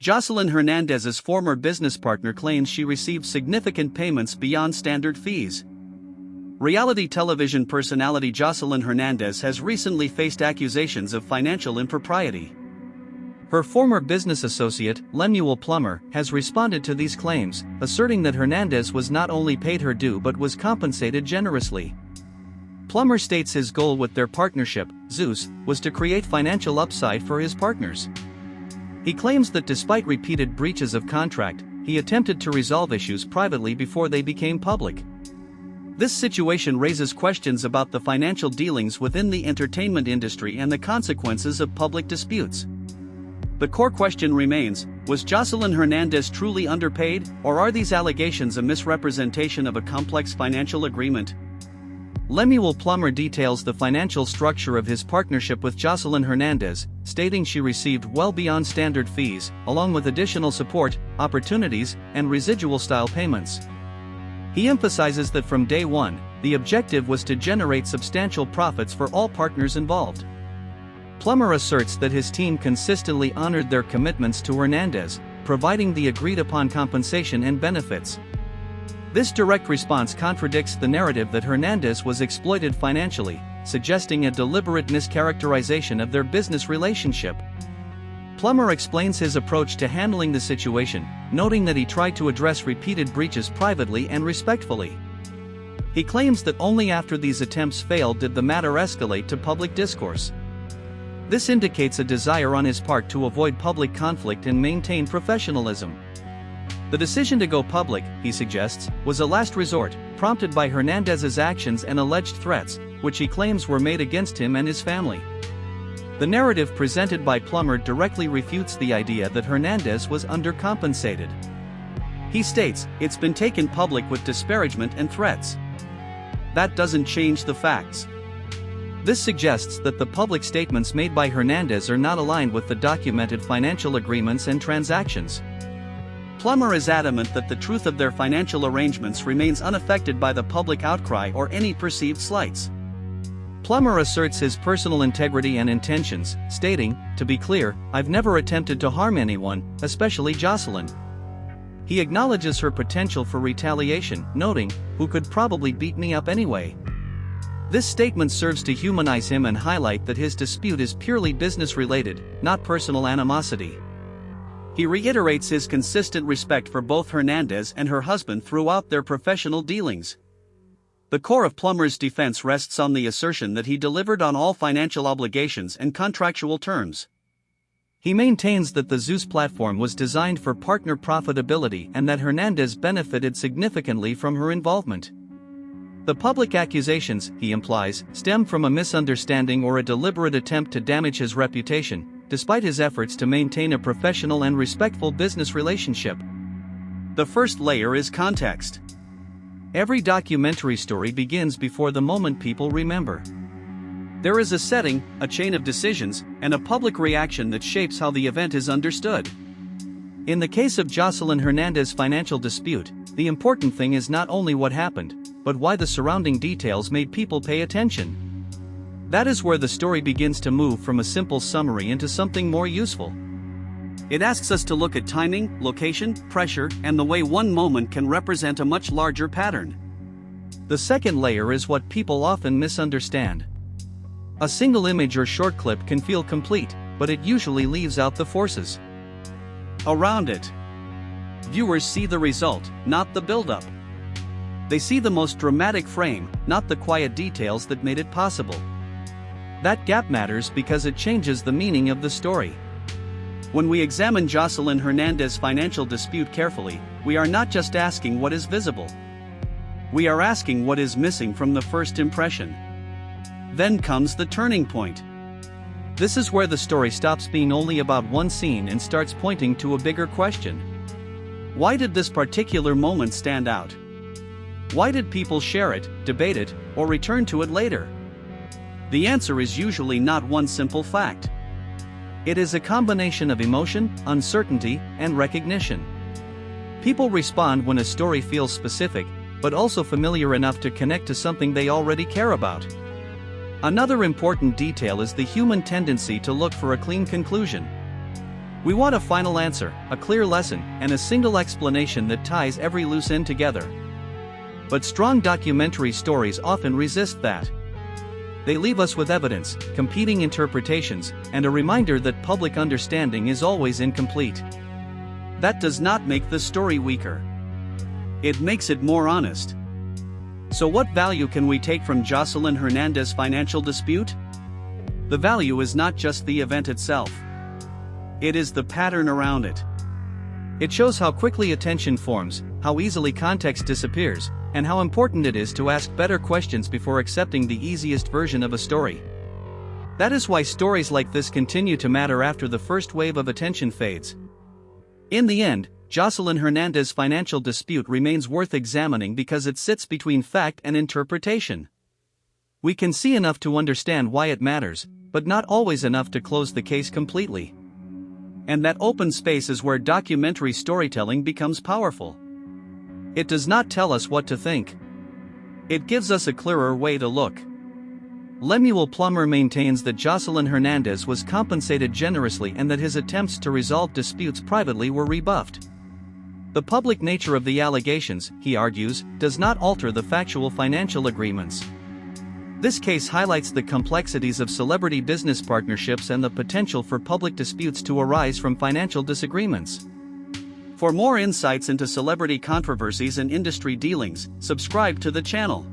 Joseline Hernandez's former business partner claims she received significant payments beyond standard fees. Reality television personality Joseline Hernandez has recently faced accusations of financial impropriety. Her former business associate, Lemuel Plummer, has responded to these claims, asserting that Hernandez was not only paid her due but was compensated generously. Plummer states his goal with their partnership, Zeus, was to create financial upside for his partners. He claims that despite repeated breaches of contract, he attempted to resolve issues privately before they became public. This situation raises questions about the financial dealings within the entertainment industry and the consequences of public disputes. The core question remains, was Joseline Hernandez truly underpaid, or are these allegations a misrepresentation of a complex financial agreement? Lemuel Plummer details the financial structure of his partnership with Joseline Hernandez, stating she received well beyond standard fees, along with additional support, opportunities, and residual-style payments. He emphasizes that from day one, the objective was to generate substantial profits for all partners involved. Plummer asserts that his team consistently honored their commitments to Hernandez, providing the agreed-upon compensation and benefits. This direct response contradicts the narrative that Hernandez was exploited financially, suggesting a deliberate mischaracterization of their business relationship. Plummer explains his approach to handling the situation, noting that he tried to address repeated breaches privately and respectfully. He claims that only after these attempts failed did the matter escalate to public discourse. This indicates a desire on his part to avoid public conflict and maintain professionalism. The decision to go public, he suggests, was a last resort, prompted by Hernandez's actions and alleged threats, which he claims were made against him and his family. The narrative presented by Plummer directly refutes the idea that Hernandez was undercompensated. He states, "It's been taken public with disparagement and threats. That doesn't change the facts." This suggests that the public statements made by Hernandez are not aligned with the documented financial agreements and transactions. Plummer is adamant that the truth of their financial arrangements remains unaffected by the public outcry or any perceived slights. Plummer asserts his personal integrity and intentions, stating, "To be clear, I've never attempted to harm anyone, especially Joseline." He acknowledges her potential for retaliation, noting, "Who could probably beat me up anyway?" This statement serves to humanize him and highlight that his dispute is purely business-related, not personal animosity. He reiterates his consistent respect for both Hernandez and her husband throughout their professional dealings. The core of Plummer's defense rests on the assertion that he delivered on all financial obligations and contractual terms. He maintains that the Zeus platform was designed for partner profitability and that Hernandez benefited significantly from her involvement. The public accusations, he implies, stem from a misunderstanding or a deliberate attempt to damage his reputation, despite his efforts to maintain a professional and respectful business relationship. The first layer is context. Every documentary story begins before the moment people remember. There is a setting, a chain of decisions, and a public reaction that shapes how the event is understood. In the case of Joseline Hernandez's financial dispute, the important thing is not only what happened, but why the surrounding details made people pay attention. That is where the story begins to move from a simple summary into something more useful. It asks us to look at timing, location, pressure, and the way one moment can represent a much larger pattern. The second layer is what people often misunderstand. A single image or short clip can feel complete, but it usually leaves out the forces around it. Viewers see the result, not the build-up. They see the most dramatic frame, not the quiet details that made it possible. That gap matters because it changes the meaning of the story. When we examine Joseline Hernandez's financial dispute carefully, we are not just asking what is visible. We are asking what is missing from the first impression. Then comes the turning point. This is where the story stops being only about one scene and starts pointing to a bigger question. Why did this particular moment stand out? Why did people share it, debate it, or return to it later? The answer is usually not one simple fact. It is a combination of emotion, uncertainty, and recognition. People respond when a story feels specific, but also familiar enough to connect to something they already care about. Another important detail is the human tendency to look for a clean conclusion. We want a final answer, a clear lesson, and a single explanation that ties every loose end together. But strong documentary stories often resist that. They leave us with evidence, competing interpretations, and a reminder that public understanding is always incomplete. That does not make the story weaker. It makes it more honest. So what value can we take from Joseline Hernandez's financial dispute? The value is not just the event itself. It is the pattern around it. It shows how quickly attention forms, how easily context disappears, and how important it is to ask better questions before accepting the easiest version of a story. That is why stories like this continue to matter after the first wave of attention fades. In the end, Joseline Hernandez's financial dispute remains worth examining because it sits between fact and interpretation. We can see enough to understand why it matters, but not always enough to close the case completely. And that open space is where documentary storytelling becomes powerful. It does not tell us what to think. It gives us a clearer way to look. Lemuel Plummer maintains that Joseline Hernandez was compensated generously and that his attempts to resolve disputes privately were rebuffed. The public nature of the allegations, he argues, does not alter the factual financial agreements. This case highlights the complexities of celebrity business partnerships and the potential for public disputes to arise from financial disagreements. For more insights into celebrity controversies and industry dealings, subscribe to the channel.